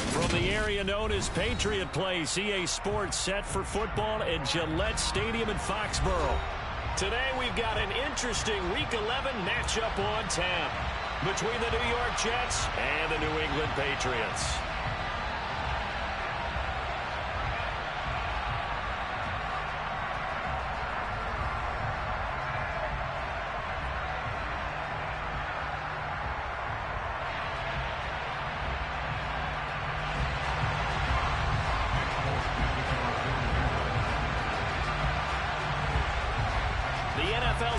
From the area known as Patriot Place, EA Sports set for football at Gillette Stadium in Foxborough. Today we've got an interesting Week 11 matchup on tap between the New York Jets and the New England Patriots.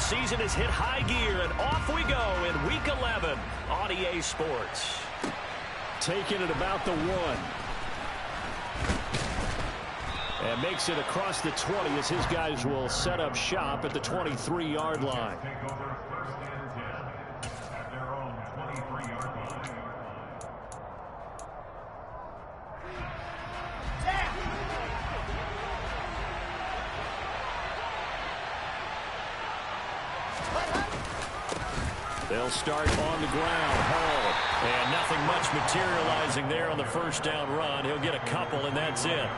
Season has hit high gear, and off we go in Week 11 on EA Sports. Taking it about the 1. And makes it across the 20 as his guys will set up shop at the 23-yard line. They'll start on the ground. Hall. And nothing much materializing there on the first down run. He'll get a couple, and that's it.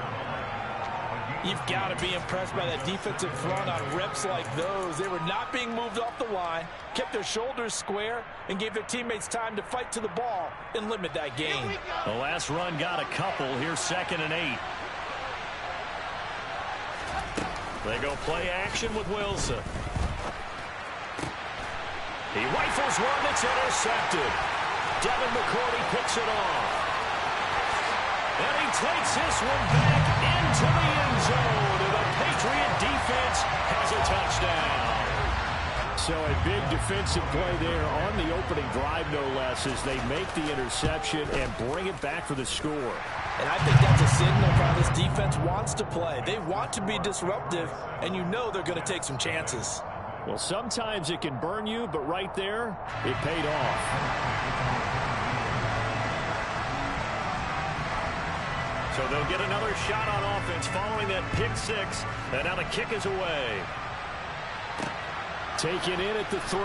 You've got to be impressed by that defensive front on reps like those. They were not being moved off the line, kept their shoulders square, and gave their teammates time to fight to the ball and limit that gain. The last run got a couple. Here's 2nd and 8. They go play action with Wilson. He rifles one that's intercepted. Devin McCourty picks it off. And he takes this one back into the end zone. And the Patriot defense has a touchdown. So a big defensive play there on the opening drive, no less, as they make the interception and bring it back for the score. And I think that's a signal of how this defense wants to play. They want to be disruptive, and you know they're going to take some chances. Well, sometimes it can burn you, but right there, it paid off. So they'll get another shot on offense following that pick 6, and now the kick is away. Taken in at the 3.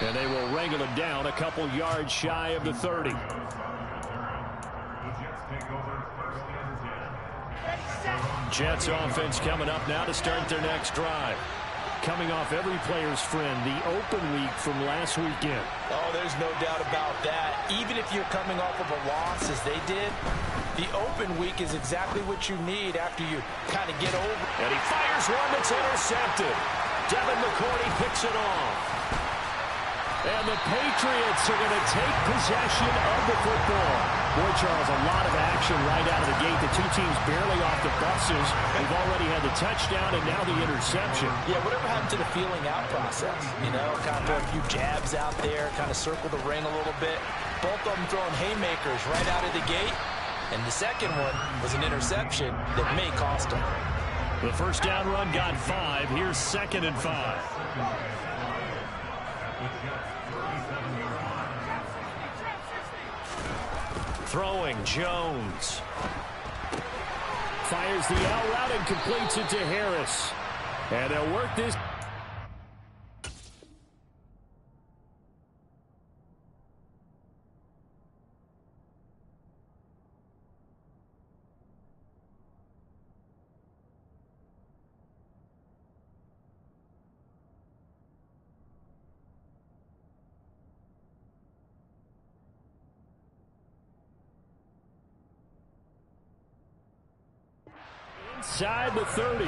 And they will wrangle it down a couple yards shy of the 30. Jets offense coming up now to start their next drive. Coming off every player's friend, the open week from last weekend. Oh, there's no doubt about that. Even if you're coming off of a loss as they did, the open week is exactly what you need after you kind of get over. And he fires one that's intercepted. Devin McCourty picks it off. And the Patriots are going to take possession of the football. Boy, Charles, a lot of action right out of the gate. The two teams barely off the buses. They've already had the touchdown and now the interception. Yeah, whatever happened to the feeling out process? You know, kind of throw a few jabs out there, kind of circle the ring a little bit. Both of them throwing haymakers right out of the gate. And the second one was an interception that may cost them. The first down run got 5. Here's 2nd and 5. Throwing, Jones. Fires the out route and completes it to Harris. And they'll work this. Inside the 30.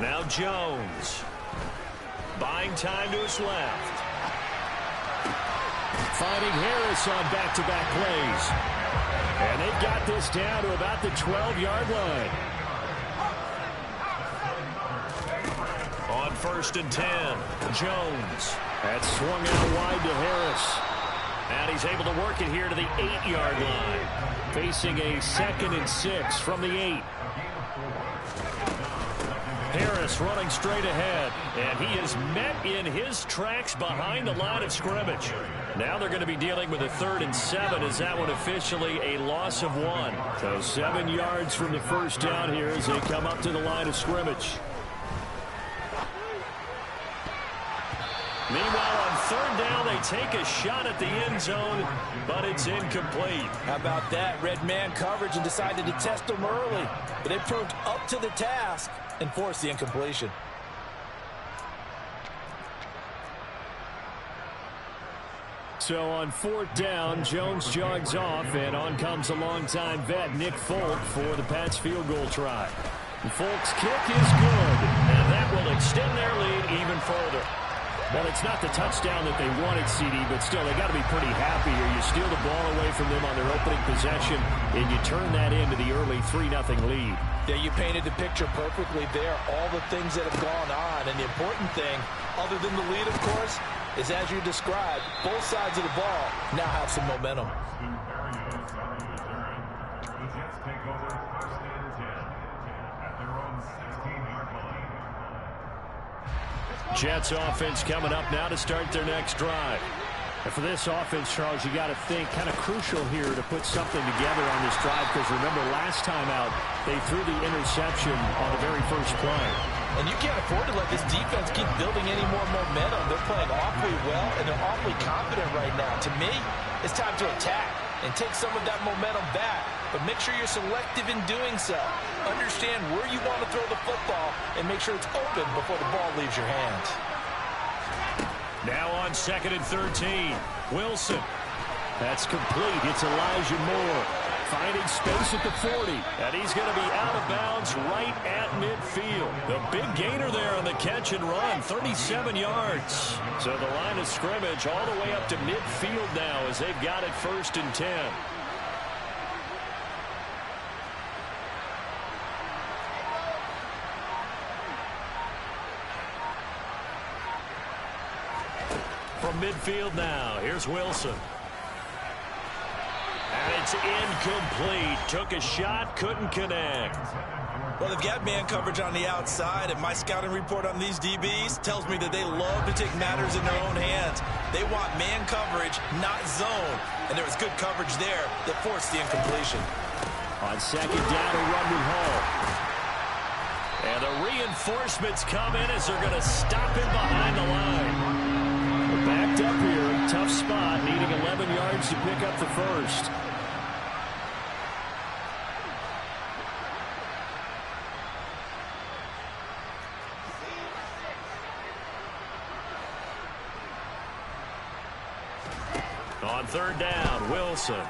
Now Jones. Buying time to his left. Finding Harris on back-to-back plays. And they've got this down to about the 12-yard line. On 1st and 10, Jones. That's swung out wide to Harris. And he's able to work it here to the 8-yard line. Facing a 2nd and 6 from the 8. Harris running straight ahead, and he is met in his tracks behind the line of scrimmage. Now they're going to be dealing with a 3rd and 7 as that one officially a loss of 1. So 7 yards from the first down here as they come up to the line of scrimmage. Meanwhile, on 3rd down, they take a shot at the end zone, but it's incomplete. How about that? Red man coverage and decided to test them early. But they proved up to the task and forced the incompletion. So on 4th down, Jones jogs off, and on comes a longtime vet, Nick Folk, for the Pats field goal try. Folk's kick is good, and that will extend their lead even further. Well, it's not the touchdown that they wanted, CD, but still, they got to be pretty happy here. You steal the ball away from them on their opening possession, and you turn that into the early 3-0 lead. Yeah, you painted the picture perfectly there, all the things that have gone on. And the important thing, other than the lead, of course, is as you described, both sides of the ball now have some momentum. Jets offense coming up now to start their next drive. And for this offense, Charles, you got to think kind of crucial here to put something together on this drive, because remember last time out they threw the interception on the very first play. And you can't afford to let this defense keep building any more momentum. They're playing awfully well, and they're awfully confident right now. To me, it's time to attack and take some of that momentum back. But make sure you're selective in doing so. Understand where you want to throw the football and make sure it's open before the ball leaves your hands. Now on 2nd and 13. Wilson. That's complete. It's Elijah Moore. Finding space at the 40. And he's going to be out of bounds right at midfield. The big gainer there on the catch and run. 37 yards. So the line of scrimmage all the way up to midfield now as they've got it 1st and 10. From midfield now, here's Wilson. And it's incomplete. Took a shot, couldn't connect. Well, they've got man coverage on the outside, and my scouting report on these DBs tells me that they love to take matters in their own hands. They want man coverage, not zone. And there was good coverage there that forced the incompletion. On 2nd down, a run with Hall. And the reinforcements come in as they're going to stop him behind the line. Backed up here, tough spot, needing 11 yards to pick up the first. On 3rd down, Wilson. And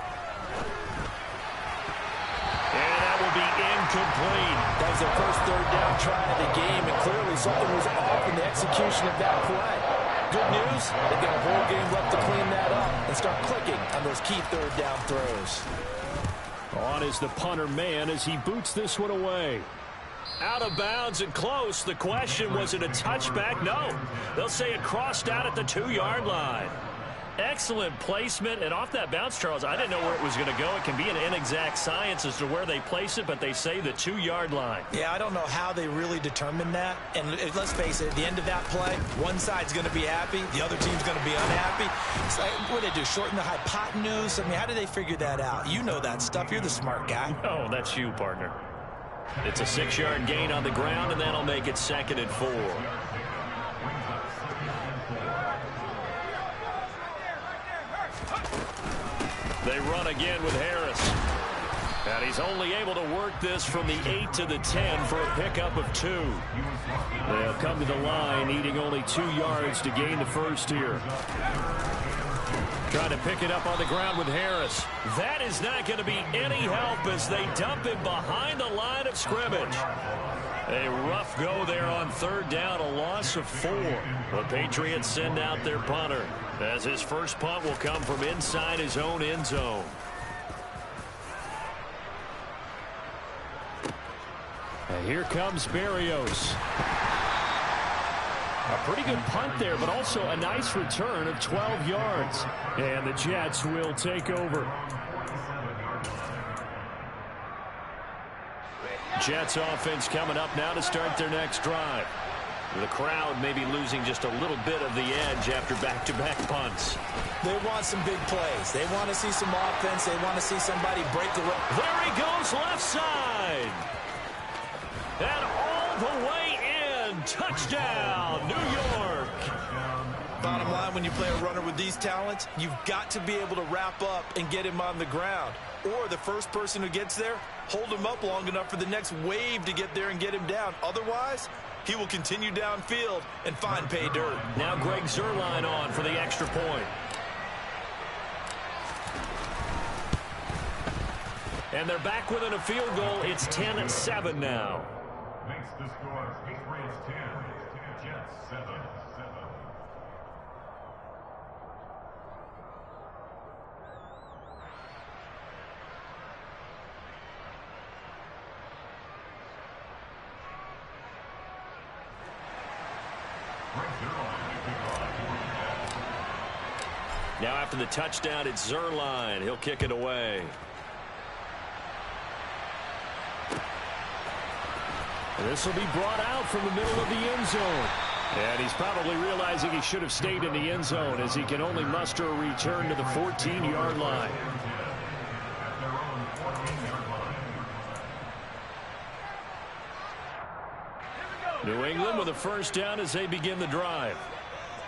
that will be incomplete. That was their first 3rd down try of the game, and clearly something was off in the execution of that play. Good news, they've got a whole game left to clean that up and start clicking on those key 3rd down throws. On is the punter man as he boots this one away. Out of bounds and close. The question, was it a touchback? No. They'll say it crossed out at the 2-yard line. Excellent placement, and off that bounce, Charles, I didn't know where it was going to go. It can be an inexact science as to where they place it, but they say the 2-yard line. Yeah, I don't know how they really determine that. And let's face it, at the end of that play, one side's going to be happy, the other team's going to be unhappy. It's like, what do they do, shorten the hypotenuse? I mean, how do they figure that out? You know that stuff. You're the smart guy. Oh, that's you, partner. It's a 6-yard gain on the ground, and that'll make it 2nd and 4. They run again with Harris. And he's only able to work this from the 8 to the 10 for a pickup of 2. They'll come to the line, needing only 2 yards to gain the first here. Trying to pick it up on the ground with Harris. That is not going to be any help as they dump him behind the line of scrimmage. A rough go there on 3rd down, a loss of 4. The Patriots send out their punter, as his first punt will come from inside his own end zone. And here comes Berrios. A pretty good punt there, but also a nice return of 12 yards. And the Jets will take over. Jets offense coming up now to start their next drive. The crowd may be losing just a little bit of the edge after back-to-back punts. They want some big plays. They want to see some offense. They want to see somebody break the... There he goes, left side. And all the way in. Touchdown, New York. Bottom line, when you play a runner with these talents, you've got to be able to wrap up and get him on the ground. Or the first person who gets there, hold him up long enough for the next wave to get there and get him down. Otherwise, he will continue downfield and find pay dirt. Now Greg Zuerlein on for the extra point. And they're back within a field goal. It's 10-7 now. Makes the score Patriots 10, Jets 7. Now after the touchdown, it's Zuerlein. He'll kick it away. And this will be brought out from the middle of the end zone. And he's probably realizing he should have stayed in the end zone as he can only muster a return to the 14-yard line. New England with a first down as they begin the drive.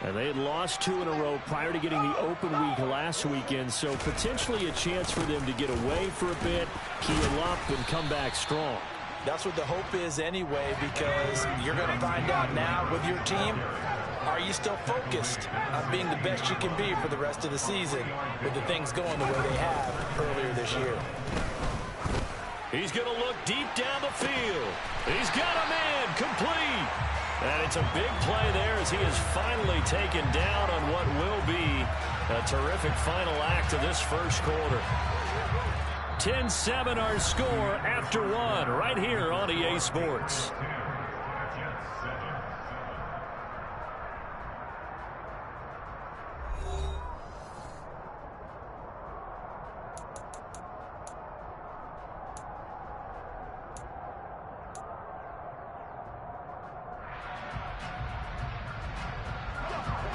And they had lost 2 in a row prior to getting the open week last weekend, so potentially a chance for them to get away for a bit, keel up, and come back strong. That's what the hope is anyway, because you're going to find out now with your team, are you still focused on being the best you can be for the rest of the season with the things going the way they have earlier this year? He's going to look deep down the field. He's got a man complete. And it's a big play there as he is finally taken down on what will be a terrific final act of this first quarter. 10-7 our score after 1 right here on EA Sports.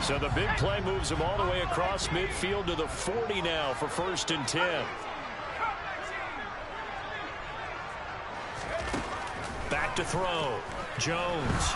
So the big play moves him all the way across midfield to the 40 now for 1st and 10. Back to throw. Jones.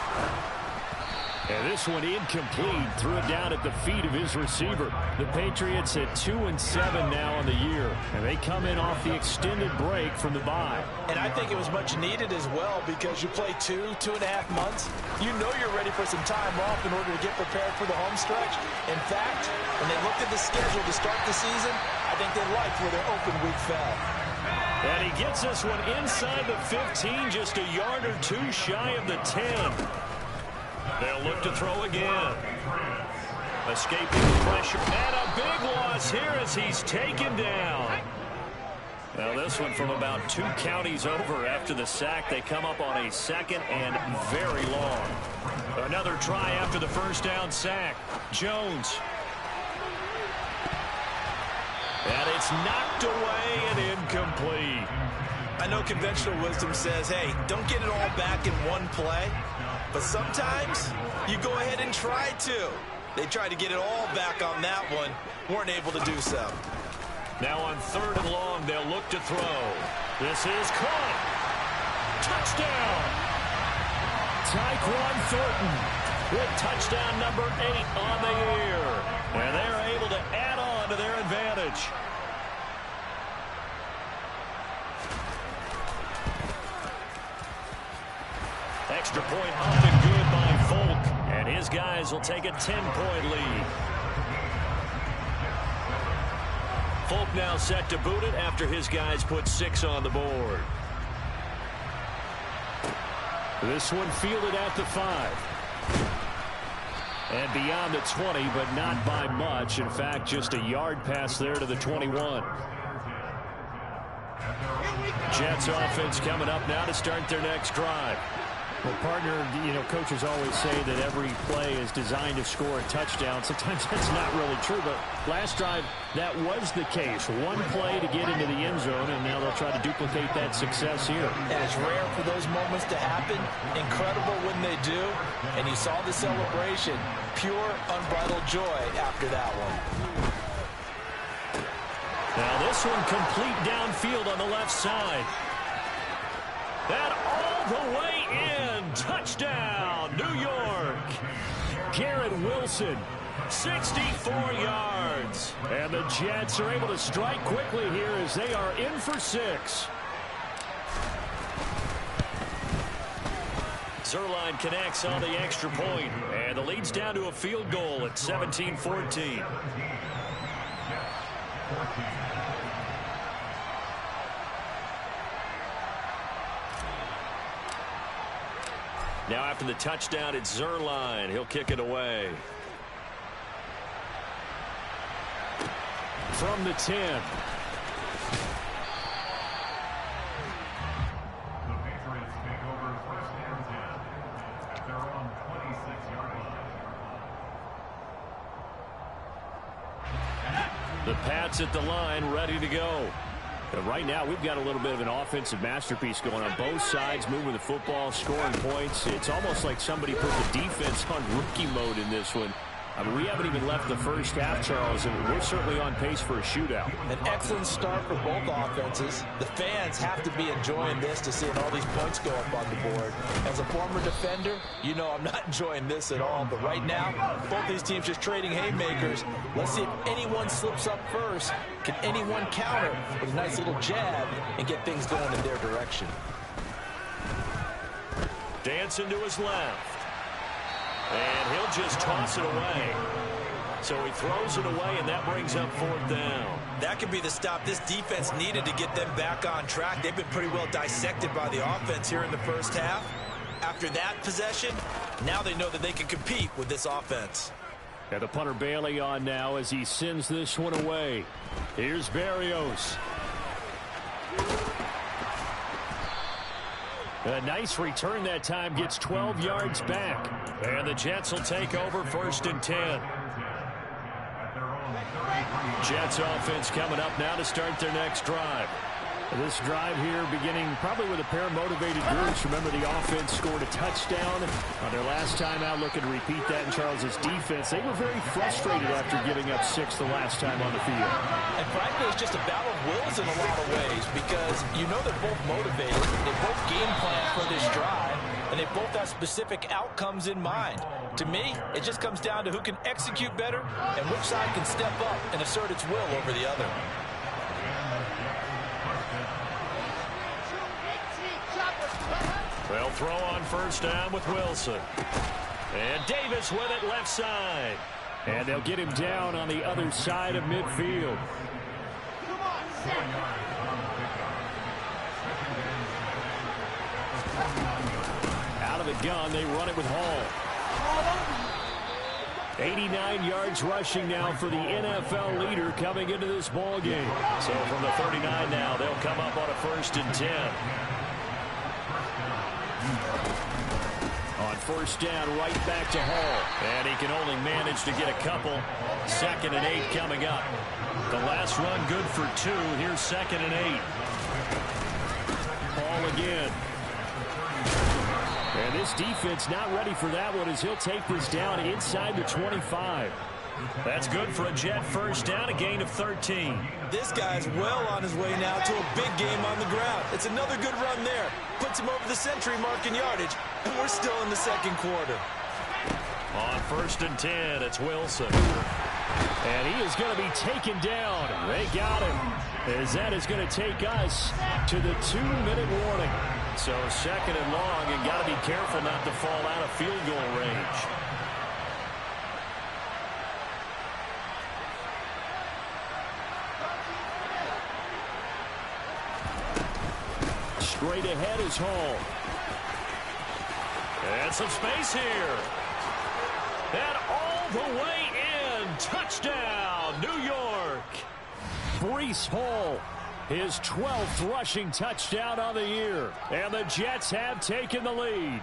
And this one incomplete. Threw it down at the feet of his receiver. The Patriots at 2-7 now on the year. And they come in off the extended break from the bye. And I think it was much needed as well, because you play 2.5 months. You know you're ready for some time off in order to get prepared for the home stretch. In fact, when they looked at the schedule to start the season, I think they liked where their open week fell. And he gets this one inside the 15, just a yard or 2 shy of the 10. They'll look to throw again. Escaping the pressure. And a big loss here as he's taken down. Now this one from about 2 counties over after the sack. They come up on a 2nd and very long. Another try after the first down sack. Jones. And it's knocked away and incomplete. I know conventional wisdom says, hey, don't get it all back in one play. But sometimes you go ahead and try to. They tried to get it all back on that one. Weren't able to do so. Now on 3rd and long, they'll look to throw. This is caught. Touchdown. Tyquan Thornton with touchdown number 8 on the year. And they're able to add on to their advantage. Extra point up and good by Folk. And his guys will take a 10-point lead. Folk now set to boot it after his guys put 6 on the board. This one fielded at the 5. And beyond the 20, but not by much. In fact, just a yard pass there to the 21. Jets offense coming up now to start their next drive. Well, partner, you know, coaches always say that every play is designed to score a touchdown. Sometimes that's not really true, but last drive, that was the case. One play to get into the end zone, and now they'll try to duplicate that success here. And it's rare for those moments to happen. Incredible when they do. And you saw the celebration. Pure, unbridled joy after that one. Now this one complete downfield on the left side. That all the way in. Touchdown, New York. Garrett Wilson, 64 yards. And the Jets are able to strike quickly here as they are in for 6. Zuerlein connects on the extra point, and the lead's down to a field goal at 17-14. Now after the touchdown, it's Zuerlein. He'll kick it away. From the 10. The Patriots take over first and 10 at their own 26-yard line. The Pats at the line, ready to go. But right now, we've got a little bit of an offensive masterpiece going on both sides, moving the football, scoring points. It's almost like somebody put the defense on rookie mode in this one. I mean, we haven't even left the first half, Charles, and we're certainly on pace for a shootout. An excellent start for both offenses. The fans have to be enjoying this to seeing all these points go up on the board. As a former defender, you know I'm not enjoying this at all. But right now, both these teams just trading haymakers. Let's see if anyone slips up first. Can anyone counter with a nice little jab and get things going in their direction? Dancing to his left. And he'll just toss it away. So he throws it away, and that brings up 4th down. That could be the stop this defense needed to get them back on track. They've been pretty well dissected by the offense here in the first half. After that possession, now they know that they can compete with this offense. And the punter Bailey on now as he sends this one away. Here's Berrios. A nice return that time, gets 12 yards back. And the Jets will take over 1st and 10. Jets offense coming up now to start their next drive. This drive here beginning probably with a pair of motivated groups. Remember, the offense scored a touchdown on their last time out. Looking to repeat that in Charles's defense. They were very frustrated after giving up 6 the last time on the field. And frankly, it's just a battle of wills in a lot of ways because you know they're both motivated. They both game plan for this drive, and they both have specific outcomes in mind. To me, it just comes down to who can execute better and which side can step up and assert its will over the other. They'll throw on 1st down with Wilson. And Davis with it left side. And they'll get him down on the other side of midfield. Out of the gun, they run it with Hall. 89 yards rushing now for the NFL leader coming into this ball game. So from the 39 now, they'll come up on a 1st and 10. On 1st down, right back to Hall. And he can only manage to get a couple. 2nd and 8 coming up. The last run good for 2. Here's 2nd and 8. Hall again. And this defense not ready for that one as he'll take this down inside the 25. That's good for a Jet 1st down, a gain of 13. This guy's well on his way now to a big game on the ground. It's another good run there. Puts him over the century mark in yardage, and we're still in the 2nd quarter. On 1st and 10, it's Wilson. And he is going to be taken down. They got him. As that is going to take us to the 2-minute warning. So 2nd and long, and got to be careful not to fall out of field goal range. Straight ahead is Hall. And some space here. And all the way in. Touchdown, New York. Breece Hall, his 12th rushing touchdown on the year. And the Jets have taken the lead.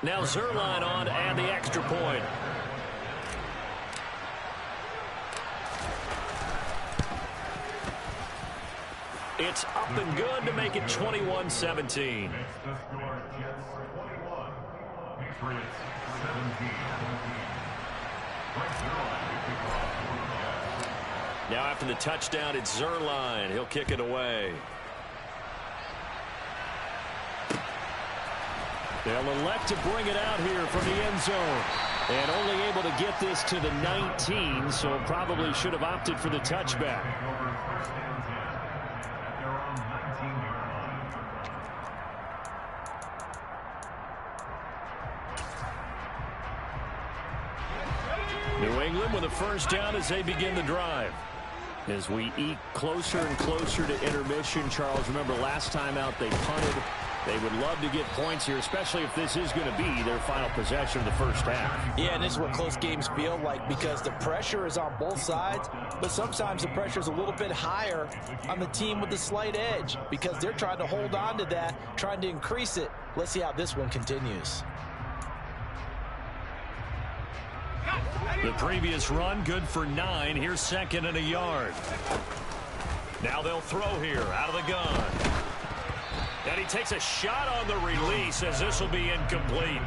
Now Zerline on and the extra point. It's up and good to make it 21-17. Makes the score Jets 21, Patriots 17. Now after the touchdown, it's Zerline. He'll kick it away. They'll elect to bring it out here from the end zone. And only able to get this to the 19, so probably should have opted for the touchback. New England with a first down as they begin the drive. As we eke closer and closer to intermission, Charles, remember last time out they punted. They would love to get points here, especially if this is going to be their final possession of the first half. Yeah, and this is what close games feel like because the pressure is on both sides, but sometimes the pressure is a little bit higher on the team with the slight edge because they're trying to hold on to that, trying to increase it. Let's see how this one continues. The previous run, good for 9. Here's second and a yard. Now they'll throw here out of the gun. And he takes a shot on the release as this will be incomplete.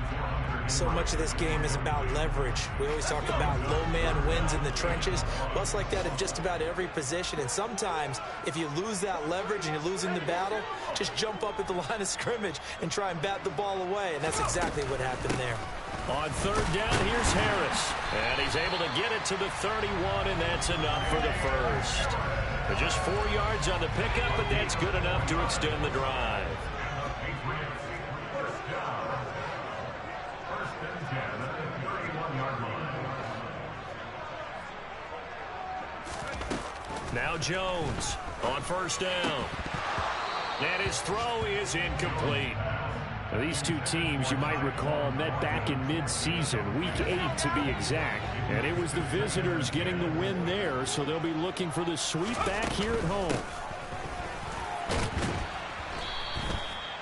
So much of this game is about leverage. We always talk about low man wins in the trenches. Well, it's like that in just about every position. And sometimes, if you lose that leverage and you're losing the battle, just jump up at the line of scrimmage and try and bat the ball away. And that's exactly what happened there. On third down, here's Harris. And he's able to get it to the 31, and that's enough for the first. Just 4 yards on the pickup, but that's good enough to extend the drive. Now Jones on first down. And his throw is incomplete. Now, these two teams, you might recall, met back in mid-season, week 8 to be exact. And it was the visitors getting the win there, so they'll be looking for the sweep back here at home.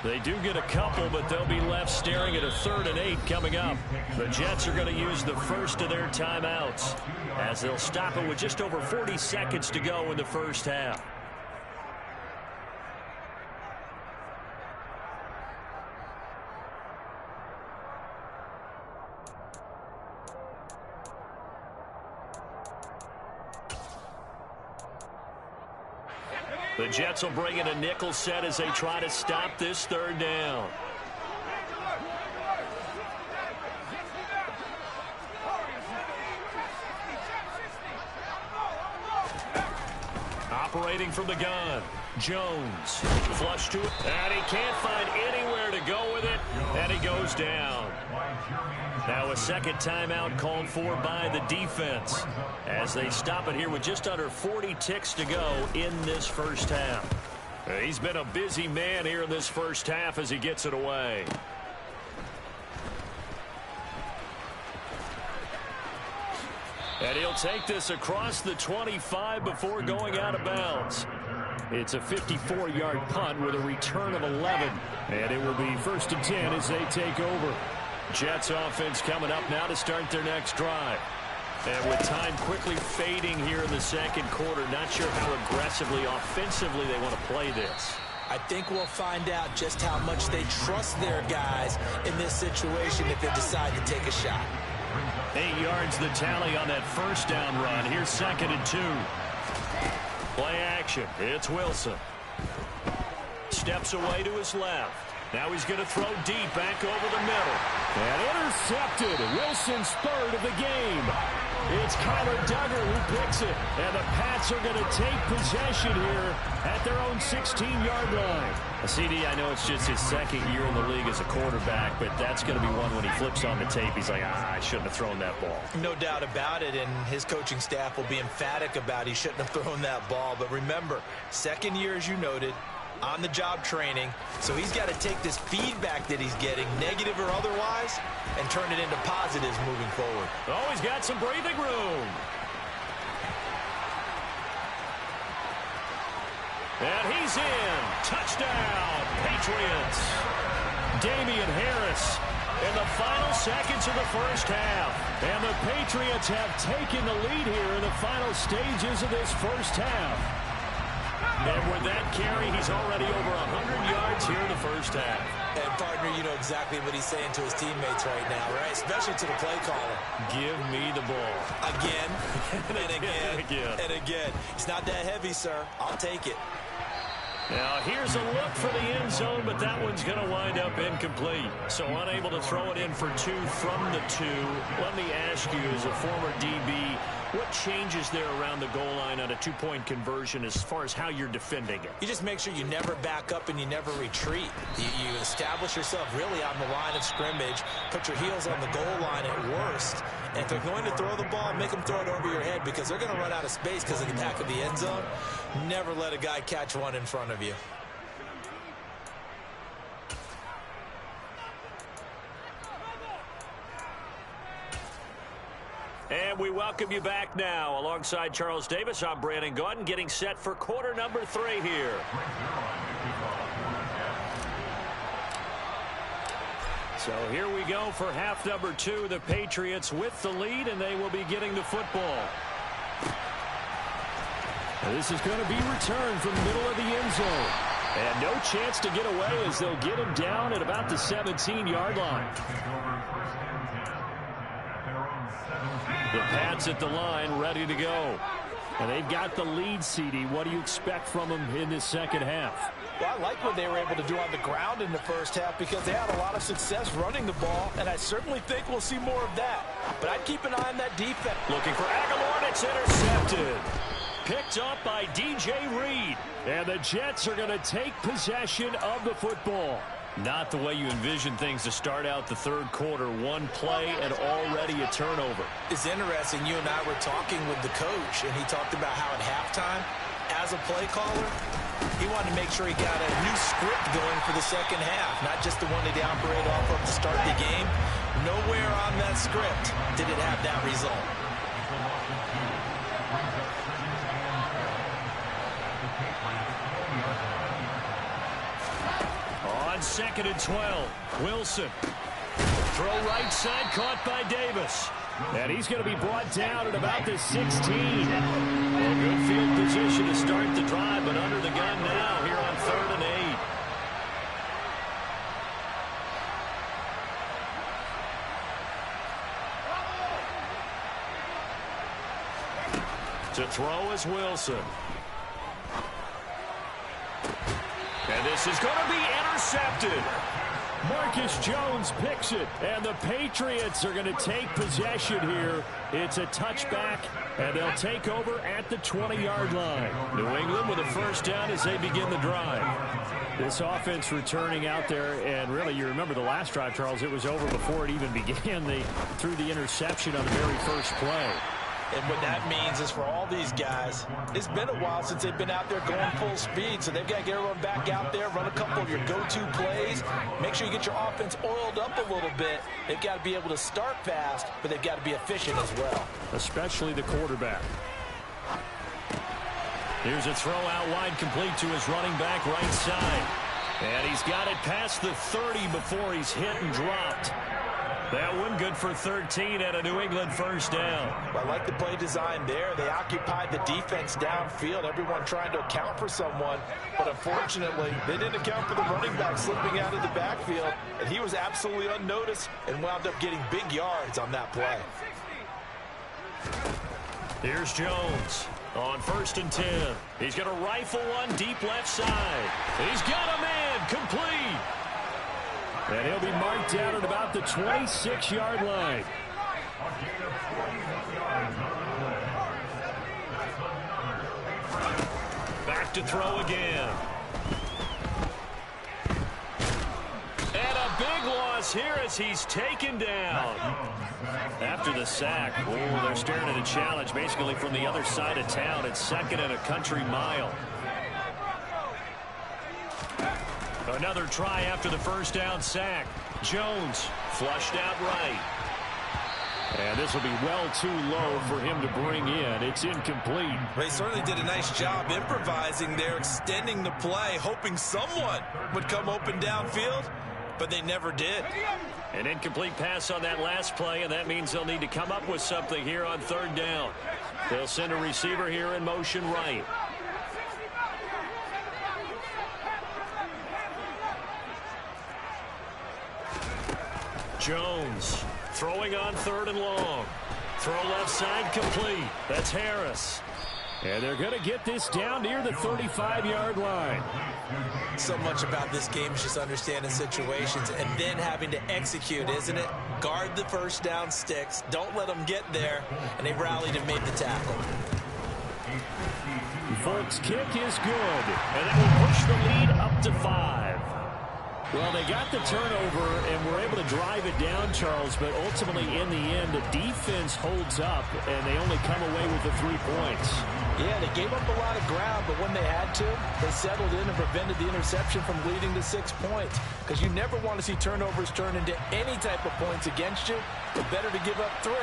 They do get a couple, but they'll be left staring at a 3rd and 8 coming up. The Jets are going to use the first of their timeouts as they'll stop it with just over 40 seconds to go in the first half. The Jets will bring in a nickel set as they try to stop this 3rd down. Operating from the gun, Jones. Flush to it, and he can't find anywhere to go with it, and he goes down. Now a second timeout called for by the defense as they stop it here with just under 40 ticks to go in this first half. He's been a busy man here in this first half as he gets it away. And he'll take this across the 25 before going out of bounds. It's a 54-yard punt with a return of 11. And it will be 1st and 10 as they take over. Jets offense coming up now to start their next drive. And with time quickly fading here in the second quarter, not sure how aggressively, offensively they want to play this. I think we'll find out just how much they trust their guys in this situation if they decide to take a shot. 8 yards the tally on that first down run. Here's 2nd and 2. Play action. It's Wilson. Steps away to his left. Now he's going to throw deep back over the middle. And intercepted. Wilson's 3rd of the game. It's Kyler Duggar who picks it. And the Pats are going to take possession here at their own 16-yard line. CD, I know it's just his 2nd year in the league as a quarterback, but that's going to be one when he flips on the tape. He's like, I shouldn't have thrown that ball. No doubt about it, and his coaching staff will be emphatic about he shouldn't have thrown that ball. But remember, 2nd year, as you noted, on-the-job training, so he's got to take this feedback that he's getting, negative or otherwise, and turn it into positives moving forward. Oh, he's got some breathing room. And he's in. Touchdown, Patriots. Damian Harris in the final seconds of the first half. And the Patriots have taken the lead here in the final stages of this first half. And with that carry, he's already over 100 yards here in the first half. And, partner, you know exactly what he's saying to his teammates right now, right? Especially to the play caller. Give me the ball. Again, and again, again. and again. It's not that heavy, sir. I'll take it. Now, here's a look for the end zone, but that one's going to wind up incomplete. So unable to throw it in for 2 from the 2. Let me ask you, as a former DB, what changes there around the goal line on a 2-point conversion as far as how you're defending it? You just make sure you never back up and you never retreat. You establish yourself really on the line of scrimmage, put your heels on the goal line at worst, and if they're going to throw the ball, make them throw it over your head because they're going to run out of space because of the back of the end zone. Never let a guy catch one in front of you. And we welcome you back now. Alongside Charles Davis, I'm Brandon Gaudin, getting set for quarter number 3 here. So here we go for half number 2. The Patriots with the lead, and they will be getting the football. And this is going to be returned from the middle of the end zone. And no chance to get away as they'll get him down at about the 17-yard line. The Pats at the line, ready to go. And they've got the lead, CD. What do you expect from them in this second half? Well, I like what they were able to do on the ground in the first half because they had a lot of success running the ball, and I certainly think we'll see more of that. But I'd keep an eye on that defense. Looking for Aguilar, and it's intercepted. Picked up by DJ Reed. And the Jets are going to take possession of the football. Not the way you envision things to start out the third quarter. One play and already a turnover. It's interesting. You and I were talking with the coach, and he talked about how at halftime, as a play caller, he wanted to make sure he got a new script going for the second half, not just the one that he operated off of to start the game. Nowhere on that script did it have that result. On 2nd and 12, Wilson. Throw right side, caught by Davis. And he's going to be brought down at about the 16. Well, good field position to start the drive, but under the gun now here on 3rd and 8. To throw is Wilson. And this is going to be intercepted. Marcus Jones picks it, and the Patriots are going to take possession here. It's a touchback, and they'll take over at the 20-yard line. New England with a first down as they begin the drive. This offense returning out there, and really, you remember the last drive, Charles, it was over before it even began. They threw the interception on the very first play. And what that means is for all these guys, it's been a while since they've been out there going full speed, so they've got to get everyone back out there, run a couple of your go-to plays, make sure you get your offense oiled up a little bit. They've got to be able to start fast, but they've got to be efficient as well. Especially the quarterback. Here's a throw out wide, complete to his running back right side. And he's got it past the 30 before he's hit and dropped. That one good for 13 and a New England first down. I like the play design there. They occupied the defense downfield, everyone trying to account for someone. But unfortunately, they didn't account for the running back slipping out of the backfield. And he was absolutely unnoticed and wound up getting big yards on that play. Here's Jones on 1st and 10. He's going to rifle one deep left side. He's got a man complete. And he'll be marked down at about the 26-yard line. Back to throw again. And a big loss here as he's taken down. After the sack, they're staring at a challenge basically from the other side of town. It's 2nd and a country mile. Another try after the first down sack. Jones flushed out right. And this will be well too low for him to bring in. It's incomplete. They certainly did a nice job improvising there, extending the play, hoping someone would come open downfield. but they never did. An incomplete pass on that last play, and that means they'll need to come up with something here on third down. They'll send a receiver here in motion right. Jones throwing on third and long. Throw left side complete. That's Harris. And they're going to get this down near the 35-yard line. So much about this game is just understanding situations and then having to execute, isn't it? Guard the first down sticks. Don't let them get there. And they rallied and made the tackle. Folks' kick is good. And that will push the lead up to 5. Well, they got the turnover and were able to drive it down, Charles, but ultimately in the end, the defense holds up, and they only come away with the 3 points. Yeah, they gave up a lot of ground, but when they had to, they settled in and prevented the interception from leading to 6 points. Because you never want to see turnovers turn into any type of points against you, but better to give up 3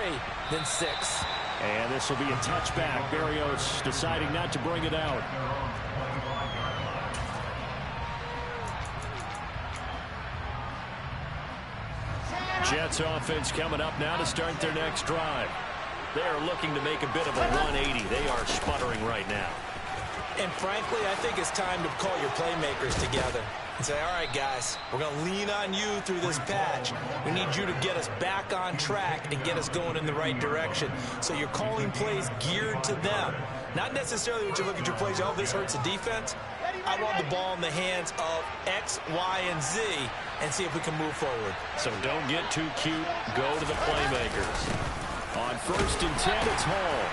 than 6. And this will be a touchback. Barrios deciding not to bring it out. Jets offense coming up now to start their next drive. They are looking to make a bit of a 180. They are sputtering right now. And frankly, I think it's time to call your playmakers together and say, all right, guys, we're going to lean on you through this patch. We need you to get us back on track and get us going in the right direction. So you're calling plays geared to them. Not necessarily when you look at your plays, oh, this hurts the defense. I want the ball in the hands of X, Y, and Z and see if we can move forward. So don't get too cute. Go to the playmakers. On 1st and 10, it's Hall.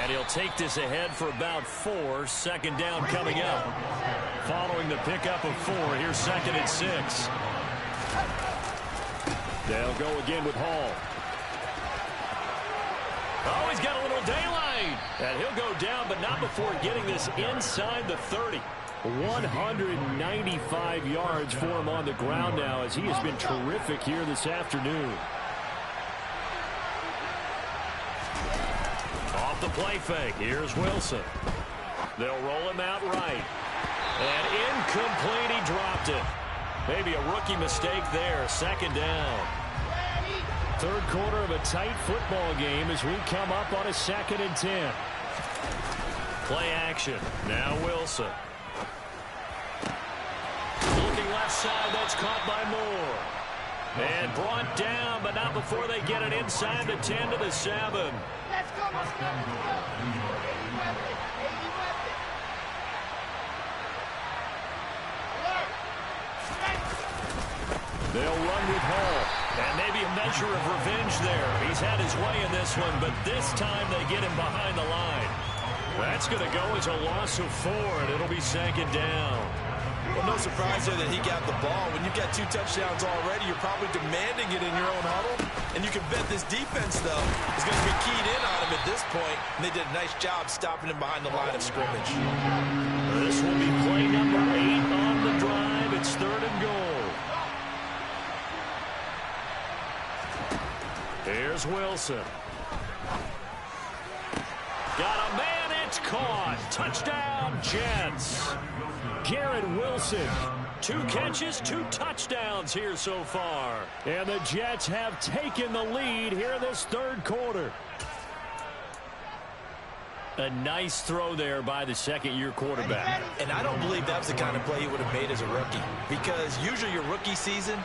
And he'll take this ahead for about 4. Second down coming up. Following the pickup of 4, here's 2nd and 6. They'll go again with Hall. Oh, he's got a little daylight. And he'll go down, but not before getting this inside the 30. 195 yards for him on the ground now as he has been terrific here this afternoon. Off the play fake. Here's Wilson. They'll roll him out right. And incomplete. He dropped it. Maybe a rookie mistake there. 2nd down. Third quarter of a tight football game as we come up on a 2nd and 10. Play action. Now Wilson. Looking left side. That's caught by Moore. And brought down, but not before they get it inside the 10 to the 7. They'll run with Hall. And maybe a measure of revenge there. He's had his way in this one, but this time they get him behind the line. That's going to go as a loss of 4, and it'll be 2nd down. Well, no surprise there that he got the ball. When you've got 2 touchdowns already, you're probably demanding it in your own huddle. And you can bet this defense, though, is going to be keyed in on him at this point. And they did a nice job stopping him behind the line of scrimmage. This will be play number 8 on the drive. It's 3rd and goal. Here's Wilson. Got a man. It's caught. Touchdown, Jets. Garrett Wilson. 2 catches, 2 touchdowns here so far. And the Jets have taken the lead here in this 3rd quarter. A nice throw there by the 2nd-year quarterback. And I don't believe that was the kind of play he would have made as a rookie. Because usually your rookie season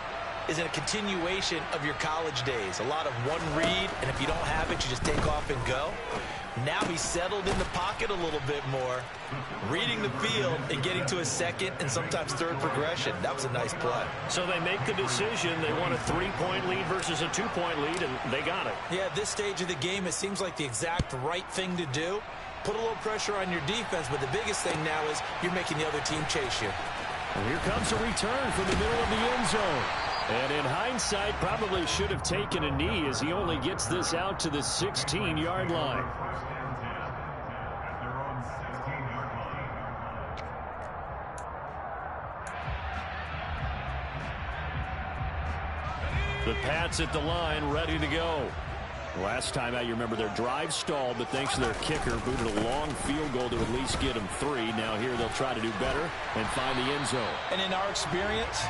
is a continuation of your college days. A lot of one read, and if you don't have it, you just take off and go. Now he's settled in the pocket a little bit more, reading the field and getting to his 2nd and sometimes 3rd progression. That was a nice play. So they make the decision. They want a 3-point lead versus a 2-point lead, and they got it. Yeah, at this stage of the game, it seems like the exact right thing to do. Put a little pressure on your defense, but the biggest thing now is you're making the other team chase you. And here comes a return from the middle of the end zone. And in hindsight, probably should have taken a knee as he only gets this out to the 16-yard line. The Pats at the line, ready to go. Last time out, you remember their drive stalled, but thanks to their kicker, booted a long field goal to at least get them 3. Now here they'll try to do better and find the end zone. And in our experience,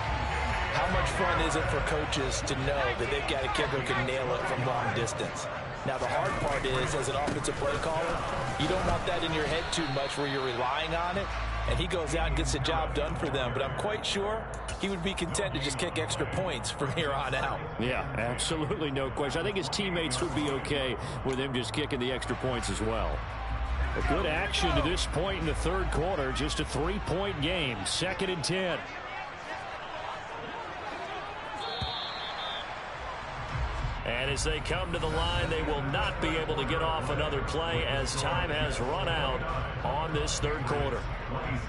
how much fun is it for coaches to know that they've got a kicker who can nail it from long distance? Now, the hard part is, as an offensive play caller, you don't want that in your head too much where you're relying on it, and he goes out and gets the job done for them. But I'm quite sure he would be content to just kick extra points from here on out. Yeah, absolutely no question. I think his teammates would be okay with him just kicking the extra points as well. A good action to this point in the third quarter. Just a 3-point game. 2nd and 10. And as they come to the line, they will not be able to get off another play as time has run out on this third quarter.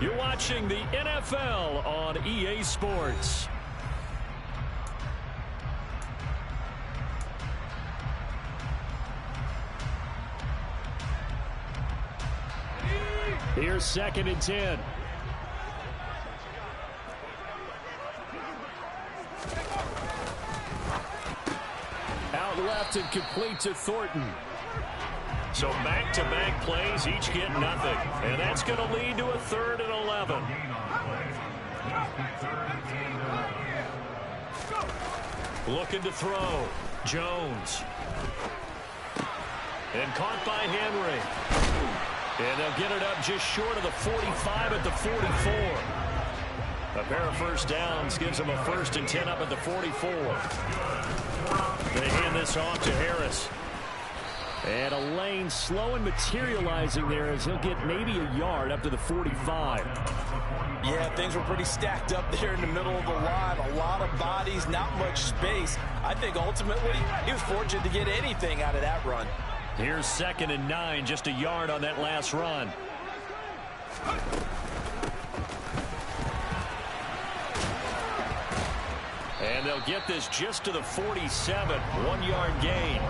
You're watching the NFL on EA Sports. Here's 2nd and 10. Out left and complete to Thornton. So back-to-back plays, each get nothing. And that's going to lead to a 3rd and 11. Looking to throw. Jones. And caught by Henry. And they'll get it up just short of the 45 at the 44. A pair of first downs gives them a 1st and 10 up at the 44. They hand this off to Harris. And a lane slow and materializing there as he'll get maybe a yard up to the 45. Yeah, things were pretty stacked up there in the middle of the line. A lot of bodies, not much space. I think ultimately he was fortunate to get anything out of that run. Here's 2nd and 9, just a yard on that last run. And they'll get this just to the 47, 1-yard gain.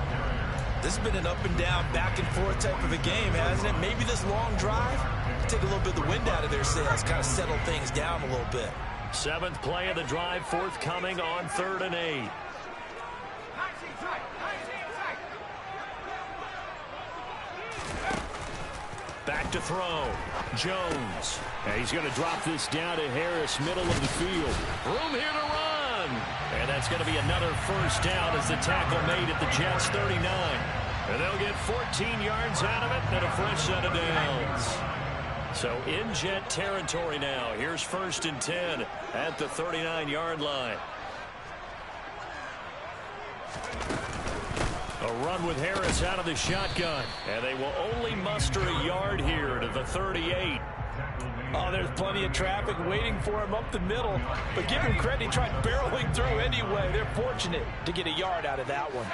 This has been an up and down, back and forth type of a game, hasn't it? Maybe this long drive, take a little bit of the wind out of their sails, kind of settle things down a little bit. 7th play of the drive, forthcoming on 3rd and 8. Back to throw. Jones. And he's going to drop this down to Harris, middle of the field. Room here to run. And that's going to be another first down as the tackle made at the Jets' 39. And they'll get 14 yards out of it and a fresh set of downs. So in Jet territory now. Here's 1st and 10 at the 39-yard line. A run with Harris out of the shotgun. And they will only muster a yard here to the 38. Oh, there's plenty of traffic waiting for him up the middle. But give him credit, he tried barreling through anyway. They're fortunate to get a yard out of that one.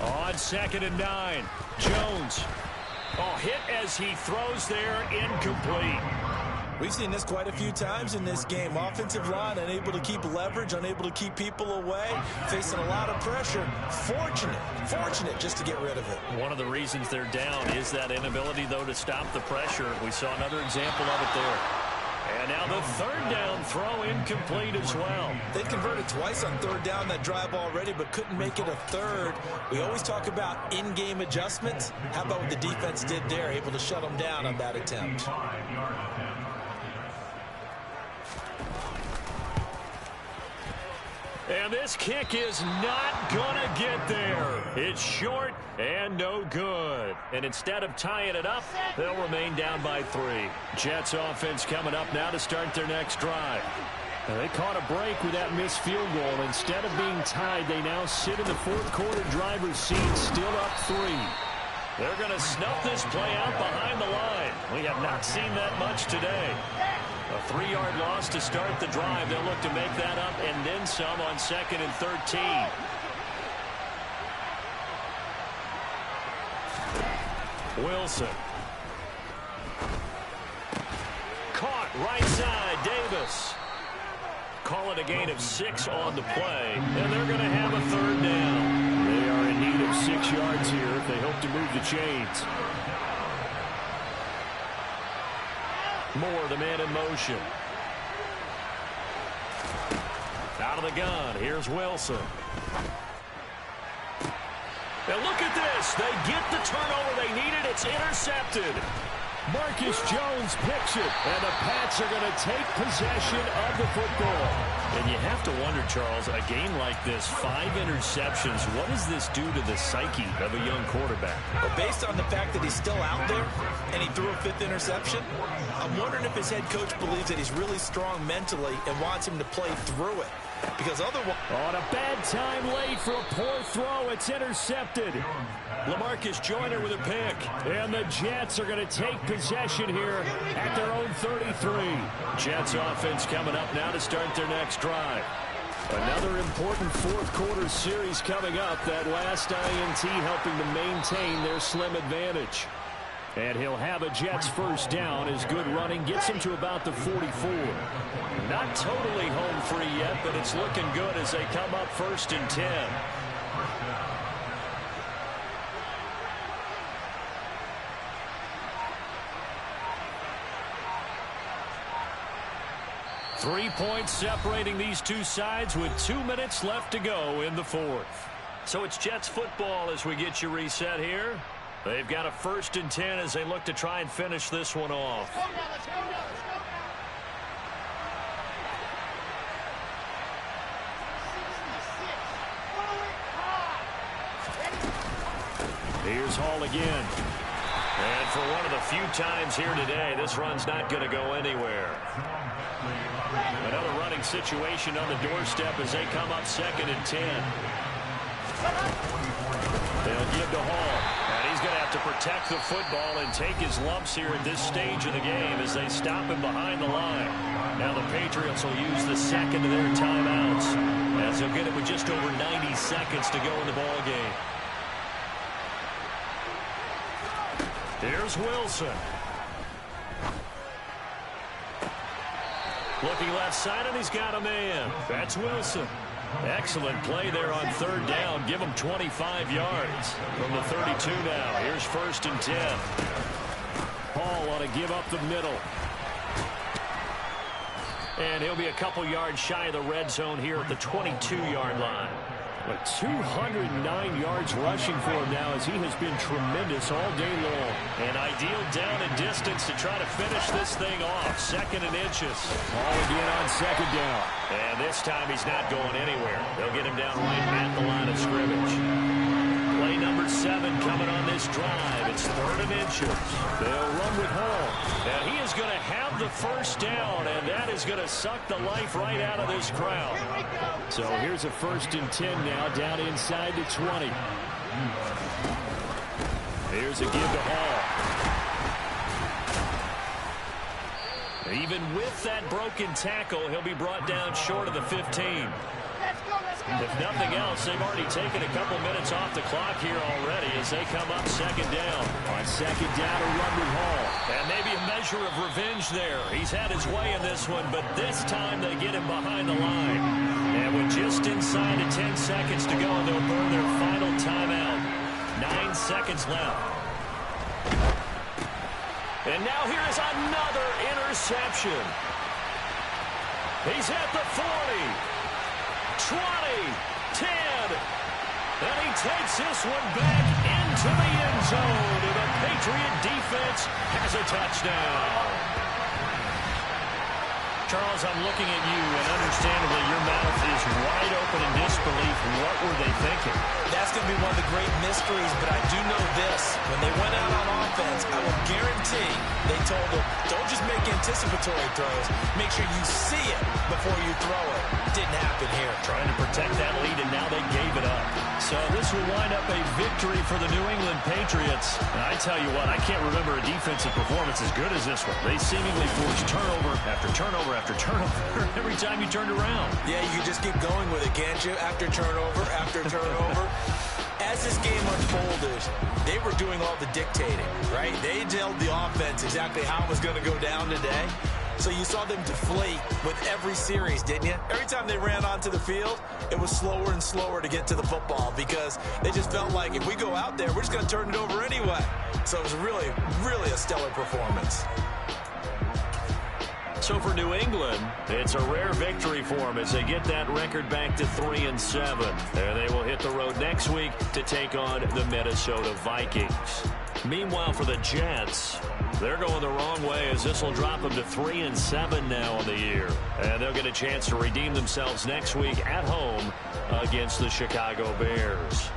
On 2nd and 9, Jones. Oh, hit as he throws there, incomplete. We've seen this quite a few times in this game. Offensive line unable to keep leverage, unable to keep people away, facing a lot of pressure. Fortunate just to get rid of it. One of the reasons they're down is that inability, though, to stop the pressure. We saw another example of it there. And now the 3rd down throw incomplete as well. They converted twice on 3rd down that drive already, but couldn't make it a 3rd. We always talk about in-game adjustments. How about what the defense did there, able to shut them down on that attempt. And this kick is not going to get there. It's short and no good. And instead of tying it up, they'll remain down by 3. Jets offense coming up now to start their next drive. And they caught a break with that missed field goal. Instead of being tied, they now sit in the 4th quarter driver's seat, still up 3. They're going to snuff this play out behind the line. We have not seen that much today. A 3-yard loss to start the drive. They'll look to make that up and then some on 2nd and 13. Wilson. Caught right side, Davis. Call it a gain of 6 on the play, and they're going to have a 3rd down. They are in need of 6 yards here if they hope to move the chains. Moore, the man in motion. Out of the gun. Here's Wilson. Now look at this. They get the turnover they needed. It's intercepted. Marcus Jones picks it, and the Pats are going to take possession of the football. And you have to wonder, Charles, a game like this, 5 interceptions, what does this do to the psyche of a young quarterback? Well, based on the fact that he's still out there and he threw a 5th interception, I'm wondering if his head coach believes that he's really strong mentally and wants him to play through it. Because otherwise... On a bad time late for a poor throw. It's intercepted. LaMarcus Joyner with a pick. And the Jets are going to take possession here at their own 33. Jets offense coming up now to start their next drive. Another important fourth-quarter series coming up. That last INT helping to maintain their slim advantage. And he'll have a Jets first down as good running gets him to about the 44. Not totally home free yet, but it's looking good as they come up 1st and 10. 3 points separating these two sides with 2 minutes left to go in the 4th. So it's Jets football as we get you reset here. They've got a 1st and 10 as they look to try and finish this one off. Here's Hall again. And for one of the few times here today, this run's not going to go anywhere. Another running situation on the doorstep as they come up 2nd and 10. They'll give to Hall. And he's going to have to protect the football and take his lumps here at this stage of the game as they stop him behind the line. Now the Patriots will use the second of their timeouts as they'll get it with just over 90 seconds to go in the ball game. Here's Wilson. Looking left side, and he's got a man. That's Wilson. Excellent play there on 3rd down. Give him 25 yards from the 32 now. Here's 1st and 10. Hall ought to give up the middle. And he'll be a couple yards shy of the red zone here at the 22-yard line. But 209 yards rushing for him now as he has been tremendous all day long. An ideal down and distance to try to finish this thing off. 2nd and inches. Ball again on 2nd down. And this time he's not going anywhere. They'll get him down right at the line of scrimmage. Play number 7 coming on this drive. It's 3rd and inches. They'll run with Hall. And he is going to have the first down, and that is going to suck the life right out of this crowd. So here's a 1st and 10 now down inside the 20. Here's a give to Hall. Even with that broken tackle, he'll be brought down short of the 15. If nothing else, they've already taken a couple minutes off the clock here already as they come up 2nd down. On 2nd down, a run with Hall. And maybe a measure of revenge there. He's had his way in this one, but this time they get him behind the line. And with just inside of 10 seconds to go, they'll burn their final timeout. 9 seconds left. And now here is another interception. He's at the 40. 20, 10, and he takes this one back into the end zone, and the Patriot defense has a touchdown. Charles, I'm looking at you, and understandably your mouth is wide open in disbelief. What were they thinking? That's going to be one of the great mysteries, but I do know this. When they went out on offense, I will guarantee they told them, don't just make anticipatory throws. Make sure you see it before you throw it. Didn't happen here. Trying to protect that lead, and now they gave it up. So this will wind up a victory for the New England Patriots. And I tell you what, I can't remember a defensive performance as good as this one. They seemingly forced turnover after turnover after turnover every time you turned around. Yeah, you can just keep going with it, can't you? After turnover, after turnover. As this game unfolded, they were doing all the dictating, right? They told the offense exactly how it was going to go down today. So you saw them deflate with every series, didn't you? Every time they ran onto the field, it was slower and slower to get to the football because they just felt like if we go out there, we're just going to turn it over anyway. So it was really, really a stellar performance. So for New England, it's a rare victory for them as they get that record back to 3-7. And they will hit the road next week to take on the Minnesota Vikings. Meanwhile, for the Jets, they're going the wrong way as this will drop them to 3-7 now on the year. And they'll get a chance to redeem themselves next week at home against the Chicago Bears.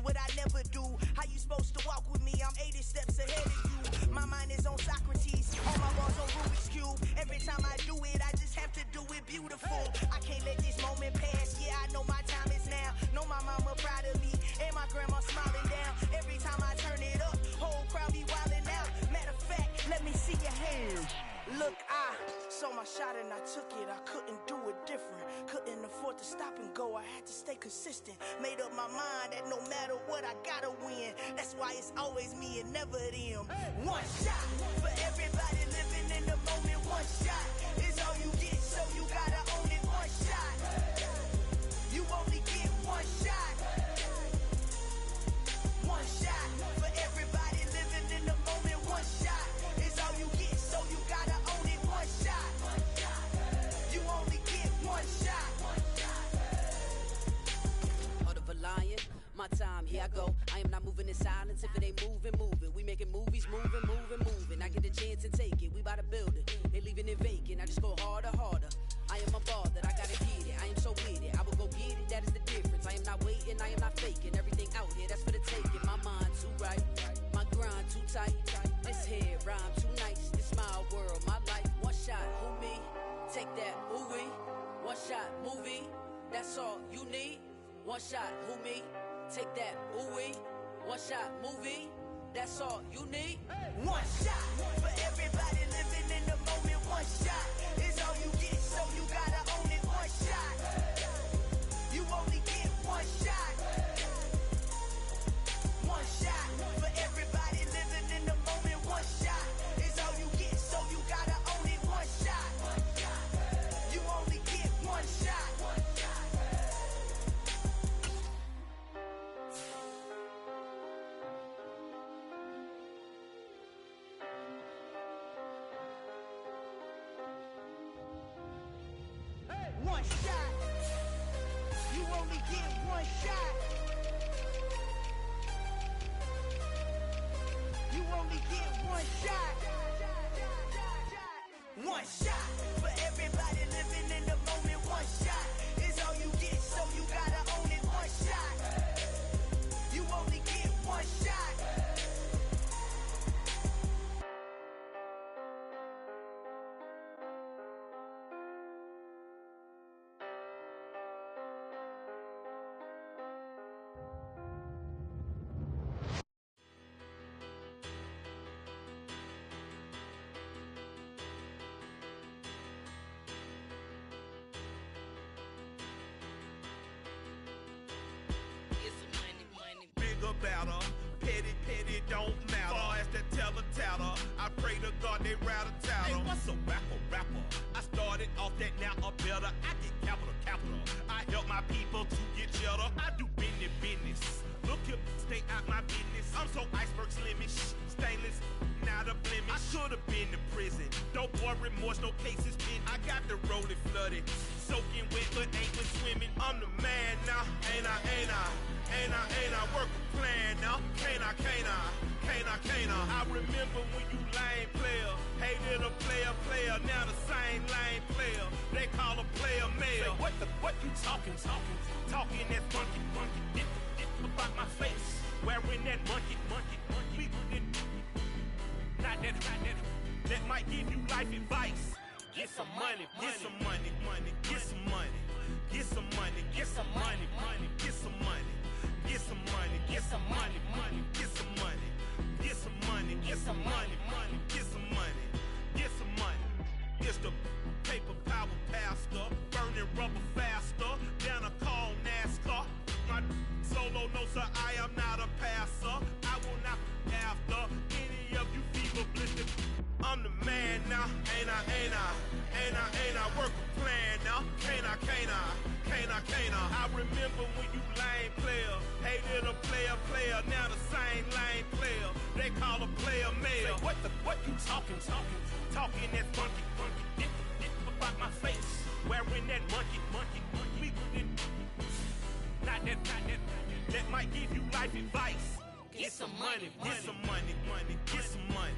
What I never do. How you supposed to walk with me? I'm 80 steps ahead of you. My mind is on Socrates, all my bars on Rubik's Cube. Every time I do it, I just have to do it beautiful. I can't let this moment pass. Yeah, I know my time is now. Know my mama proud of me, and my grandma smiling down. Every time I turn it up, whole crowd be wilding out. Matter of fact, let me see your hands. Look, I saw my shot and I took it. I couldn't do it different. Couldn't afford to stop and go. I had to stay consistent. Made up my mind that no matter what, I gotta win. That's why it's always me and never them. One shot for everybody living in the moment. One shot is all you get, so you gotta own it. One shot. You only get one shot. One shot for everybody living in the moment. One shot is all you get, so you gotta own it. One shot. You only get one shot. Heart of a lion, my time, here I go. I am not moving in silence. If it ain't moving, moving. We making movies, moving, moving, moving. I get a chance and take it. We bout to build it. They leaving it vacant. I just go harder, harder. I am a ball that I gotta get it. I am so with it. I will go get it. That is the difference. I am not waiting. I am not faking. Everything out here, that's for the taking. My mind too right. My grind too tight. This head rhyme too nice. This my world, my life. One shot, who me? Take that, who we? One shot, movie. That's all you need. One shot, who me? Take that, who we? One shot, movie. That's all you need. One shot for everybody living in the moment. One shot is all you get, so you gotta own it. One shot. You only get one shot. One shot for everybody living in the moment. One shot is all you get, so you gotta own it. One shot. You only get one shot. get one shot. You only get one shot. One shot for everybody living in the moment. One shot is all you get, so you gotta own it. One shot. You only get one shot. Bigger, better, petty, petty, don't matter. Far as the teller, I pray to God they rattle tattle. Hey, what's a rapper? I started off that, now I'm better. I get capital. I help my people to get cheddar. I do business. Look here, stay out my business. I'm so iceberg slimish, stainless, not a blemish. I should have been to prison. Don't boy remorse, no cases pinned. I got the rolling flooded, soaking wet, but ain't been swimming. I'm the man now, ain't I? Work a plan now, can't I? I remember when you lame player, hated a player, now the same lame player. They call a player mayor. Say, what you talking that funky, get about my face, wearing that monkey. Not that might give you life advice. Get some money, get some money, get some money, get some money, get some money, get some money. Get some money, get some money, get some money, get some money, get some money, get some money, get some money. It's the paper power pastor, burning rubber faster, down a call NASCAR. My solo notes are I am not a passer. I will not after any of you fever blistered. I'm the man now, ain't I? Work a plan now, can't I? I remember when you lame player, hated a player, now the same lame player. They call a player mayor. Say, what you talking that funky, get about my face, wearing that monkey. Not that might give you life advice. Get some money, get some money, get some money.